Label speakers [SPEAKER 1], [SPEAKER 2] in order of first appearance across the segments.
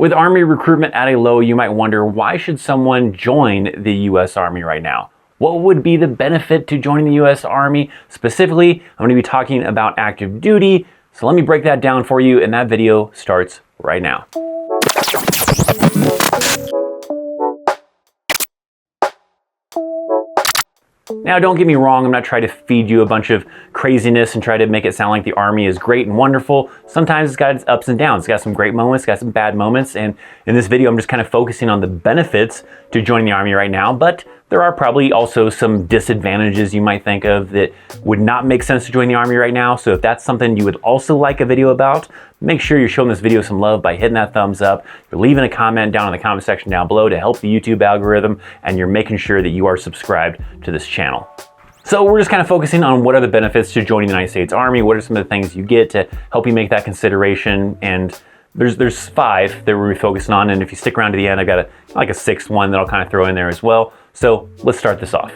[SPEAKER 1] With Army recruitment at a low, you might wonder, why should someone join the U.S. Army right now? What would be the benefit to joining the U.S. Army? Specifically, I'm going to be talking about active duty. So let me break that down for you, and that video starts right now. Now, don't get me wrong, I'm not trying to feed you a bunch of craziness and try to make it sound like the Army is great and wonderful. Sometimes it's got its ups and downs. It's got some great moments, it's got some bad moments, and in this video I'm just kind of focusing on the benefits to joining the Army right now, but there are probably also some disadvantages you might think of that would not make sense to join the Army right now. So if that's something you would also like a video about, make sure you're showing this video some love by hitting that thumbs up, you're leaving a comment down in the comment section down below to help the YouTube algorithm, and you're making sure that you are subscribed to this channel. So we're just kind of focusing on what are the benefits to joining the United States Army, what are some of the things you get to help you make that consideration, and there's 5 that we're focusing on, and if you stick around to the end, I've got a 6th one that I'll kind of throw in there as well. So let's start this off.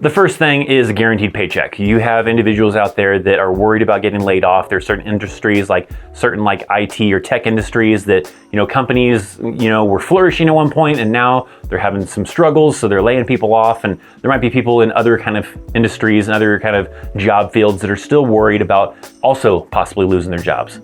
[SPEAKER 1] The first thing is a guaranteed paycheck. You have individuals out there that are worried about getting laid off. There's certain industries like IT or tech industries that, companies, were flourishing at one point and now they're having some struggles, so they're laying people off, and there might be people in other kind of industries and other kind of job fields that are still worried about also possibly losing their jobs.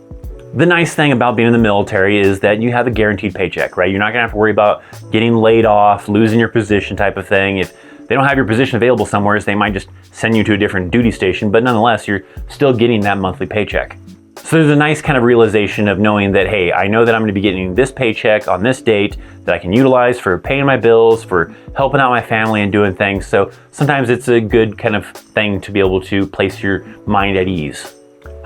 [SPEAKER 1] The nice thing about being in the military is that you have a guaranteed paycheck, right? You're not gonna have to worry about getting laid off, losing your position type of thing. If they don't have your position available somewhere, they might just send you to a different duty station, but nonetheless, you're still getting that monthly paycheck. So there's a nice kind of realization of knowing that, hey, I know that I'm gonna be getting this paycheck on this date that I can utilize for paying my bills, for helping out my family and doing things. So sometimes it's a good kind of thing to be able to place your mind at ease.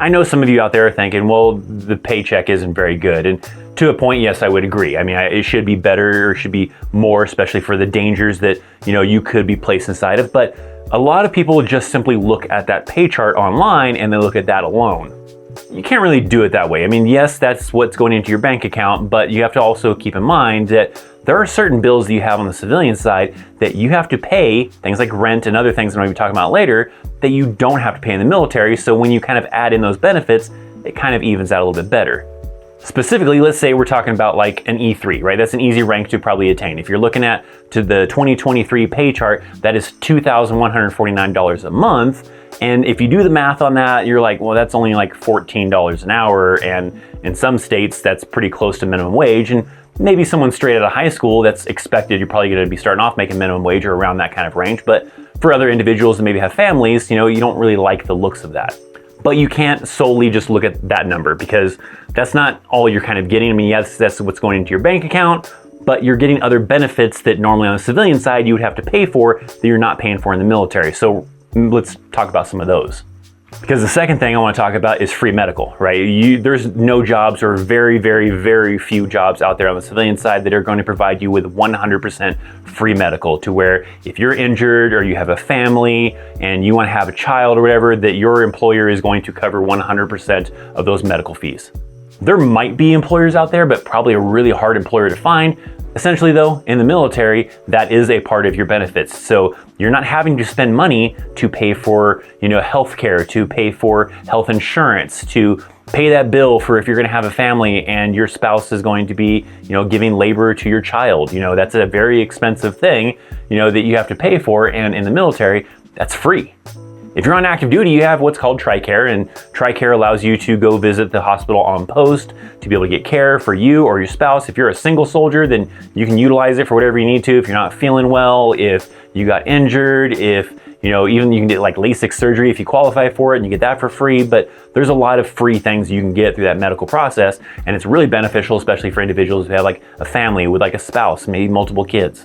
[SPEAKER 1] I know some of you out there are thinking, well, the paycheck isn't very good. And to a point, yes, I would agree. I mean, it should be better or should be more, especially for the dangers that, you could be placed inside of. But a lot of people just simply look at that pay chart online and they look at that alone. You can't really do it that way. I mean, yes, that's what's going into your bank account, but you have to also keep in mind that there are certain bills that you have on the civilian side that you have to pay, things like rent and other things that I'm going to be talking about later, that you don't have to pay in the military. So when you kind of add in those benefits, it kind of evens out a little bit better. Specifically, let's say we're talking about like an E3, right? That's an easy rank to probably attain. If you're looking at to the 2023 pay chart, that is $2,149 a month. And if you do the math on that, you're like, well, that's only like $14 an hour. And in some states, that's pretty close to minimum wage. And maybe someone straight out of high school, that's expected, you're probably going to be starting off making minimum wage or around that kind of range. But for other individuals that maybe have families, you don't really like the looks of that. But you can't solely just look at that number because that's not all you're kind of getting. I mean, yes, that's what's going into your bank account, but you're getting other benefits that normally on the civilian side you would have to pay for that you're not paying for in the military. So let's talk about some of those. Because the second thing I want to talk about is free medical, right? There's no jobs or very, very, very few jobs out there on the civilian side that are going to provide you with 100% free medical, to where if you're injured or you have a family and you want to have a child or whatever, that your employer is going to cover 100% of those medical fees. There might be employers out there, but probably a really hard employer to find. Essentially though, in the military, that is a part of your benefits. So you're not having to spend money to pay for, healthcare, to pay for health insurance, to pay that bill for if you're going to have a family and your spouse is going to be, giving labor to your child. That's a very expensive thing, that you have to pay for. And in the military, that's free. If you're on active duty, you have what's called TRICARE, and TRICARE allows you to go visit the hospital on post to be able to get care for you or your spouse. If you're a single soldier, then you can utilize it for whatever you need to. If you're not feeling well, if you got injured, if, even you can get like LASIK surgery if you qualify for it, and you get that for free. But there's a lot of free things you can get through that medical process, and it's really beneficial, especially for individuals who have like a family with like a spouse, maybe multiple kids.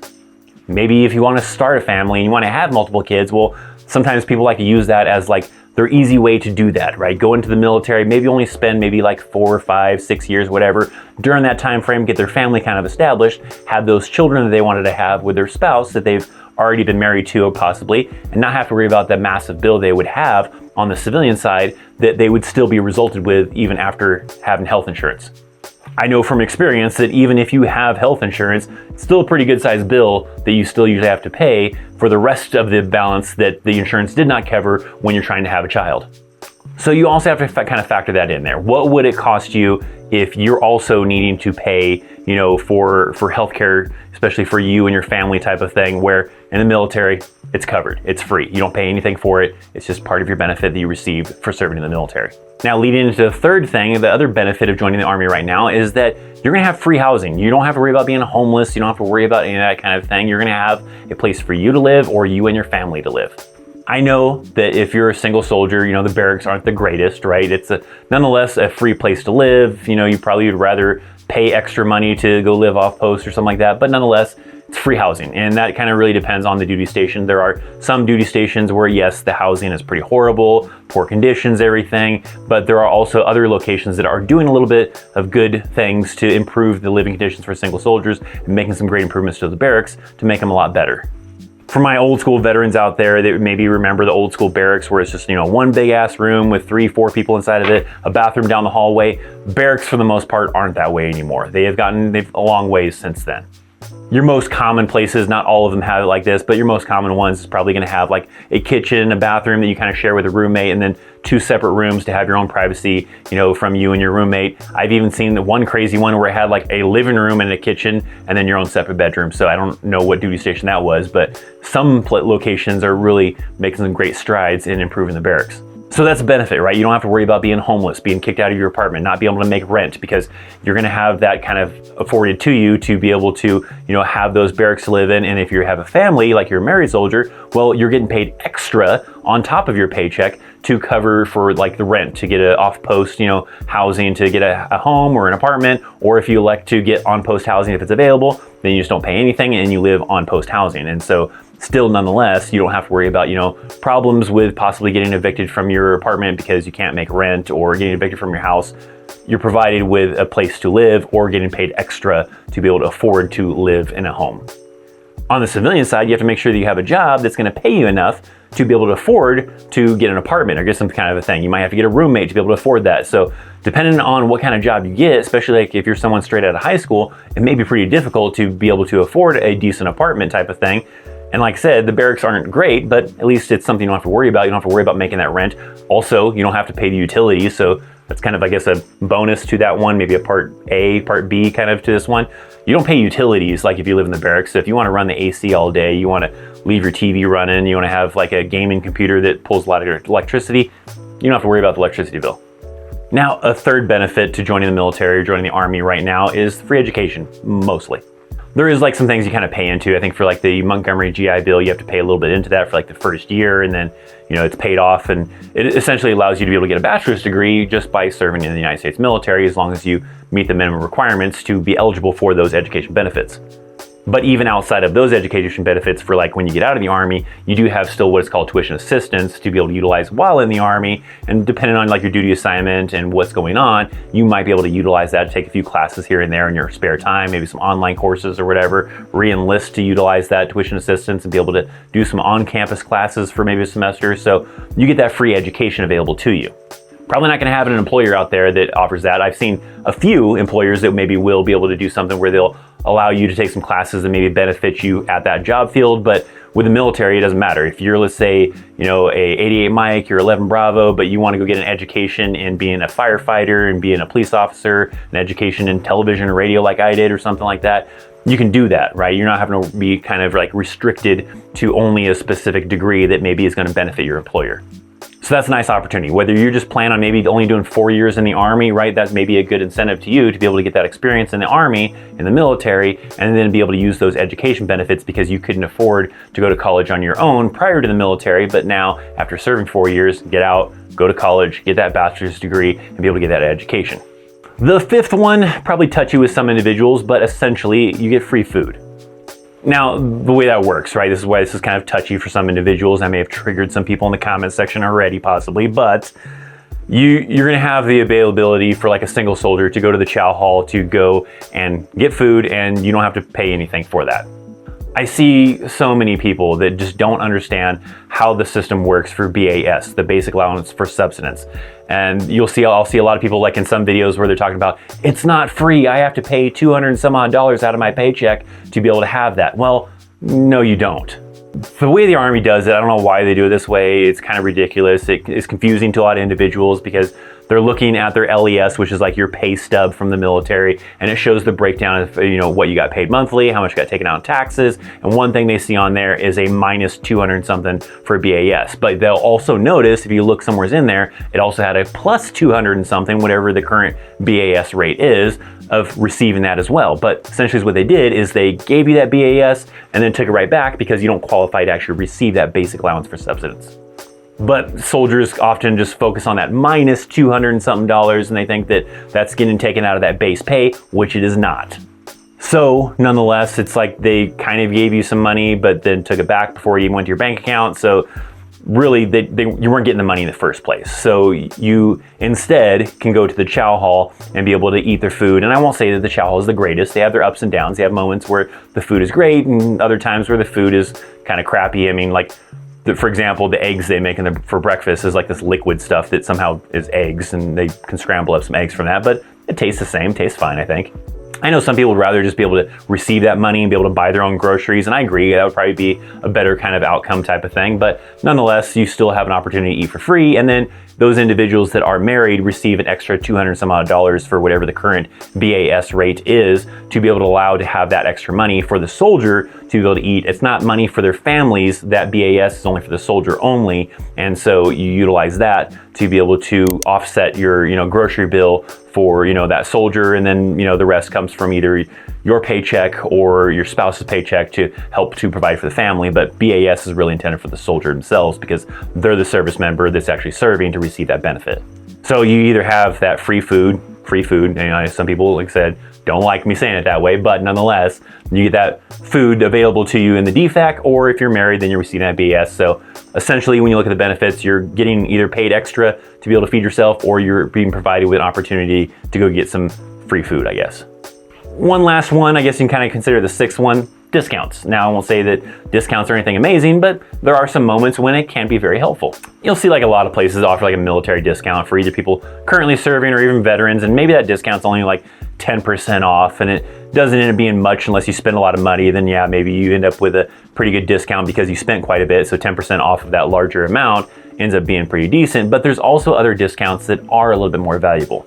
[SPEAKER 1] Maybe if you want to start a family and you want to have multiple kids, well, sometimes people like to use that as like their easy way to do that, right? Go into the military, maybe only spend maybe like 4 or 5, 6 years, whatever. During that time frame, get their family kind of established, have those children that they wanted to have with their spouse that they've already been married to possibly, and not have to worry about the massive bill they would have on the civilian side that they would still be resulted with even after having health insurance. I know from experience that even if you have health insurance, it's still a pretty good sized bill that you still usually have to pay for the rest of the balance that the insurance did not cover when you're trying to have a child. So you also have to kind of factor that in there. What would it cost you if you're also needing to pay, for healthcare, especially for you and your family type of thing, where in the military, it's covered, it's free. You don't pay anything for it. It's just part of your benefit that you receive for serving in the military. Now, leading into the third thing, the other benefit of joining the Army right now is that you're gonna have free housing. You don't have to worry about being homeless. You don't have to worry about any of that kind of thing. You're gonna have a place for you to live or you and your family to live. I know that if you're a single soldier, the barracks aren't the greatest, right? It's nonetheless a free place to live. You probably would rather pay extra money to go live off post or something like that, but nonetheless, it's free housing. And that kind of really depends on the duty station. There are some duty stations where, yes, the housing is pretty horrible, poor conditions, everything, but there are also other locations that are doing a little bit of good things to improve the living conditions for single soldiers and making some great improvements to the barracks to make them a lot better. For my old school veterans out there that maybe remember the old school barracks where it's just, one big ass room with 3-4 people inside of it, a bathroom down the hallway, barracks for the most part aren't that way anymore. They've a long ways since then. Your most common places, not all of them have it like this, but your most common ones is probably going to have like a kitchen, a bathroom that you kind of share with a roommate, and then 2 separate rooms to have your own privacy, from you and your roommate. I've even seen the one crazy one where it had like a living room and a kitchen and then your own separate bedroom. So I don't know what duty station that was, but some locations are really making some great strides in improving the barracks. So that's a benefit, right? You don't have to worry about being homeless, being kicked out of your apartment, not being able to make rent, because you're gonna have that kind of afforded to you to be able to, have those barracks to live in. And if you have a family, like you're a married soldier, well, you're getting paid extra on top of your paycheck to cover for like the rent, to get a off-post, housing, to get a home or an apartment, or if you elect to get on-post housing if it's available, then you just don't pay anything and you live on-post housing. And so still, nonetheless, you don't have to worry about, problems with possibly getting evicted from your apartment because you can't make rent, or getting evicted from your house. You're provided with a place to live or getting paid extra to be able to afford to live in a home. On the civilian side, you have to make sure that you have a job that's going to pay you enough to be able to afford to get an apartment or get some kind of a thing. You might have to get a roommate to be able to afford that. So depending on what kind of job you get, especially like if you're someone straight out of high school, it may be pretty difficult to be able to afford a decent apartment type of thing. And like I said, the barracks aren't great, but at least it's something you don't have to worry about. You don't have to worry about making that rent. Also, you don't have to pay the utilities. So that's kind of, I guess, a bonus to that one, maybe a part A, part B kind of to this one. You don't pay utilities like if you live in the barracks. So if you want to run the AC all day, you want to leave your TV running, you want to have like a gaming computer that pulls a lot of electricity, you don't have to worry about the electricity bill. Now, a third benefit to joining the military or joining the Army right now is free education, mostly. There is like some things you kind of pay into. I think for like the Montgomery GI Bill, you have to pay a little bit into that for like the first year, and then it's paid off, and it essentially allows you to be able to get a bachelor's degree just by serving in the United States military, as long as you meet the minimum requirements to be eligible for those education benefits. But even outside of those education benefits, for like when you get out of the Army, you do have still what is called tuition assistance to be able to utilize while in the Army. And depending on like your duty assignment and what's going on, you might be able to utilize that to take a few classes here and there in your spare time, maybe some online courses or whatever, re-enlist to utilize that tuition assistance and be able to do some on-campus classes for maybe a semester. So you get that free education available to you. Probably not going to have an employer out there that offers that. I've seen a few employers that maybe will be able to do something where they'll allow you to take some classes that maybe benefit you at that job field. But with the military, it doesn't matter. If you're, let's say, a 88 Mike, you're 11 Bravo, but you want to go get an education in being a firefighter and being a police officer, an education in television or radio like I did or something like that, you can do that, right? You're not having to be kind of like restricted to only a specific degree that maybe is going to benefit your employer. So that's a nice opportunity. Whether you're just planning on maybe only doing 4 years in the Army, right? That's maybe a good incentive to you to be able to get that experience in the Army, in the military, and then be able to use those education benefits because you couldn't afford to go to college on your own prior to the military. But now, after serving 4 years, get out, go to college, get that bachelor's degree, and be able to get that education. The fifth one, probably touchy with some individuals, but essentially you get free food. Now, the way that works, right? This is why this is kind of touchy for some individuals. I may have triggered some people in the comments section already, possibly, but you're going to have the availability for like a single soldier to go to the chow hall to go and get food, and you don't have to pay anything for that. I see so many people that just don't understand how the system works for BAS, the basic allowance for subsistence. And I'll see a lot of people like in some videos where they're talking about, it's not free, I have to pay $200 and some odd out of my paycheck to be able to have that. Well, no, you don't. The way the Army does it, I don't know why they do it this way. It's kind of ridiculous. It is confusing to a lot of individuals because they're looking at their LES, which is like your pay stub from the military, and it shows the breakdown of what you got paid monthly, how much got taken out in taxes, and one thing they see on there is a minus 200 something for BAS. But they'll also notice if you look somewhere in there, it also had a plus 200 and something, whatever the current BAS rate is, of receiving that as well. But essentially what they did is they gave you that BAS and then took it right back because you don't qualify to actually receive that basic allowance for subsistence. But soldiers often just focus on that minus 200 and something dollars, and they think that that's getting taken out of that base pay, which it is not. So nonetheless, it's like they kind of gave you some money, but then took it back before you even went to your bank account. So really, you weren't getting the money in the first place. So you instead can go to the chow hall and be able to eat their food. And I won't say that the chow hall is the greatest. They have their ups and downs. They have moments where the food is great and other times where the food is kind of crappy. I mean, like, for example, the eggs they make for breakfast is like this liquid stuff that somehow is eggs, and they can scramble up some eggs from that, but it tastes the same, tastes fine, I think. I know some people would rather just be able to receive that money and be able to buy their own groceries, and I agree, that would probably be a better kind of outcome type of thing, but nonetheless, you still have an opportunity to eat for free, and then those individuals that are married receive an extra 200 some odd dollars for whatever the current BAS rate is to be able to allow to have that extra money for the soldier to be able to eat. It's not money for their families. That BAS is only for the soldier only, and so you utilize that to be able to offset your grocery bill for that soldier, and then the rest comes from either your paycheck or your spouse's paycheck to help to provide for the family. But BAS is really intended for the soldier themselves because they're the service member that's actually serving to receive that benefit. So you either have that free food, and some people, like I said, don't like me saying it that way, but nonetheless, you get that food available to you in the DFAC, or if you're married, then you're receiving that BAS. So essentially, when you look at the benefits, you're getting either paid extra to be able to feed yourself, or you're being provided with an opportunity to go get some free food, I guess. One last one, I guess you can kind of consider the sixth one, discounts. Now, I won't say that discounts are anything amazing, but there are some moments when it can be very helpful. You'll see like a lot of places offer like a military discount for either people currently serving or even veterans, and maybe that discount's only like 10% off, and it doesn't end up being much unless you spend a lot of money. Then yeah, maybe you end up with a pretty good discount because you spent quite a bit, so 10% off of that larger amount ends up being pretty decent. But there's also other discounts that are a little bit more valuable.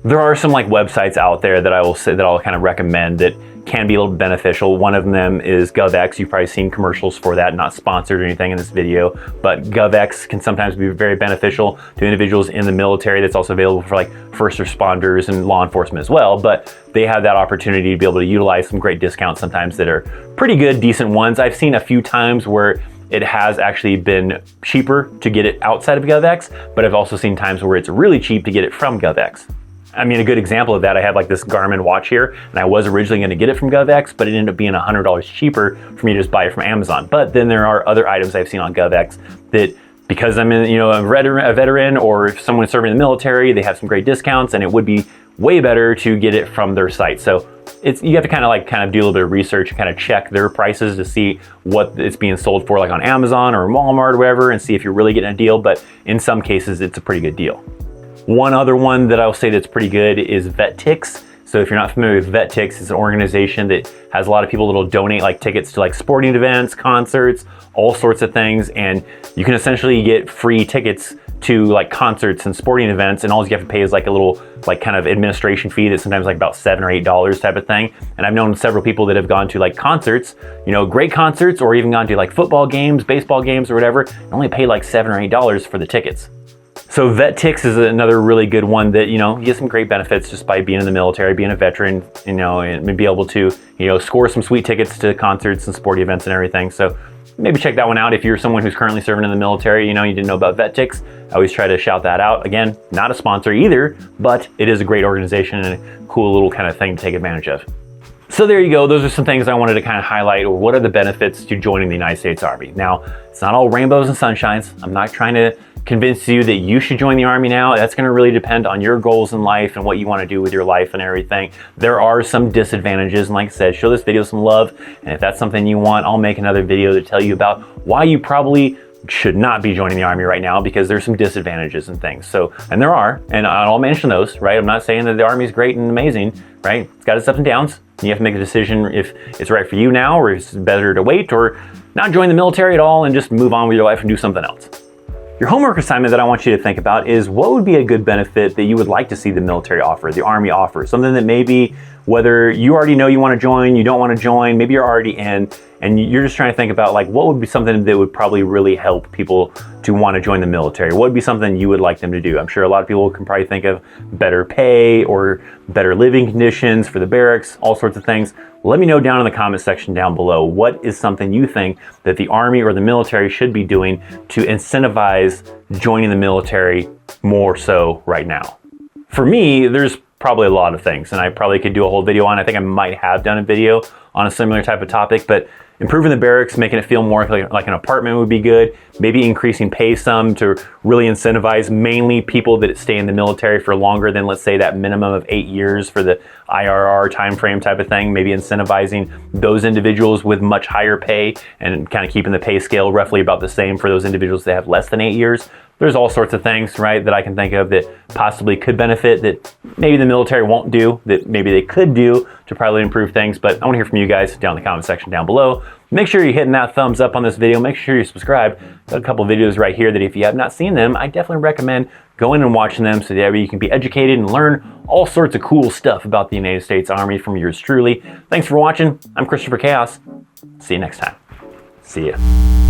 [SPEAKER 1] There are some like websites out there that I'll kind of recommend that can be a little beneficial. One of them is GovX. You've probably seen commercials for that, not sponsored or anything in this video, but GovX can sometimes be very beneficial to individuals in the military. That's also available for like first responders and law enforcement as well, but they have that opportunity to be able to utilize some great discounts sometimes that are pretty good, decent ones. I've seen a few times where it has actually been cheaper to get it outside of GovX, but I've also seen times where it's really cheap to get it from GovX. I mean, a good example of that, I have like this Garmin watch here, and I was originally going to get it from GovX, but it ended up being $100 cheaper for me to just buy it from Amazon. But then there are other items I've seen on GovX that, because I'm in, a veteran, or if someone's serving in the military, they have some great discounts, and it would be way better to get it from their site. So you have to kind of do a little bit of research and kind of check their prices to see what it's being sold for, like on Amazon or Walmart or wherever, and see if you're really getting a deal. But in some cases, it's a pretty good deal. One other one that I'll say that's pretty good is VetTix. So if you're not familiar with VetTix, it's an organization that has a lot of people that'll donate like tickets to like sporting events, concerts, all sorts of things. And you can essentially get free tickets to like concerts and sporting events, and all you have to pay is like a little like kind of administration fee that's sometimes like about $7 or $8 type of thing. And I've known several people that have gone to like concerts, great concerts, or even gone to like football games, baseball games or whatever, and only pay like $7 or $8 for the tickets. So VetTix is another really good one that, you get some great benefits just by being in the military, being a veteran, and be able to, score some sweet tickets to concerts and sporting events and everything. So maybe check that one out if you're someone who's currently serving in the military, you didn't know about VetTix. I always try to shout that out. Again, not a sponsor either, but it is a great organization and a cool little kind of thing to take advantage of. So there you go. Those are some things I wanted to kind of highlight, or what are the benefits to joining the United States Army. Now, it's not all rainbows and sunshines. I'm not trying to convince you that you should join the Army now. That's going to really depend on your goals in life and what you want to do with your life and everything. There are some disadvantages, and like I said, show this video some love, and if that's something you want, I'll make another video to tell you about why you probably should not be joining the Army right now, because there's some disadvantages and things. So, and there are, and I'll mention those, right? I'm not saying that the Army is great and amazing, right? It's got its ups and downs, You have to make a decision if it's right for you now, or it's better to wait, or not join the military at all and just move on with your life and do something else. Your homework assignment that I want you to think about is what would be a good benefit that you would like to see the military offer, the Army offer, something that maybe whether you already know you want to join, you don't want to join, maybe you're already in, and you're just trying to think about like what would be something that would probably really help people to want to join the military. What would be something you would like them to do? I'm sure a lot of people can probably think of better pay or better living conditions for the barracks, all sorts of things. Let me know down in the comment section down below what is something you think that the Army or the military should be doing to incentivize joining the military more so right now. For me, there's probably a lot of things, and I probably could do a whole video on. I think I might have done a video on a similar type of topic, but improving the barracks, making it feel more like an apartment would be good. Maybe increasing pay some to really incentivize mainly people that stay in the military for longer than, let's say, that minimum of 8 years for the IRR timeframe type of thing. Maybe incentivizing those individuals with much higher pay and kind of keeping the pay scale roughly about the same for those individuals that have less than 8 years. There's all sorts of things, right, that I can think of that possibly could benefit that maybe the military won't do, that maybe they could do to probably improve things. But I want to hear from you guys down in the comment section down below. Make sure you're hitting that thumbs up on this video. Make sure you subscribe. Got a couple videos right here that if you have not seen them, I definitely recommend going and watching them so that you can be educated and learn all sorts of cool stuff about the United States Army from yours truly. Thanks for watching. I'm Christopher Chaos. See you next time. See ya.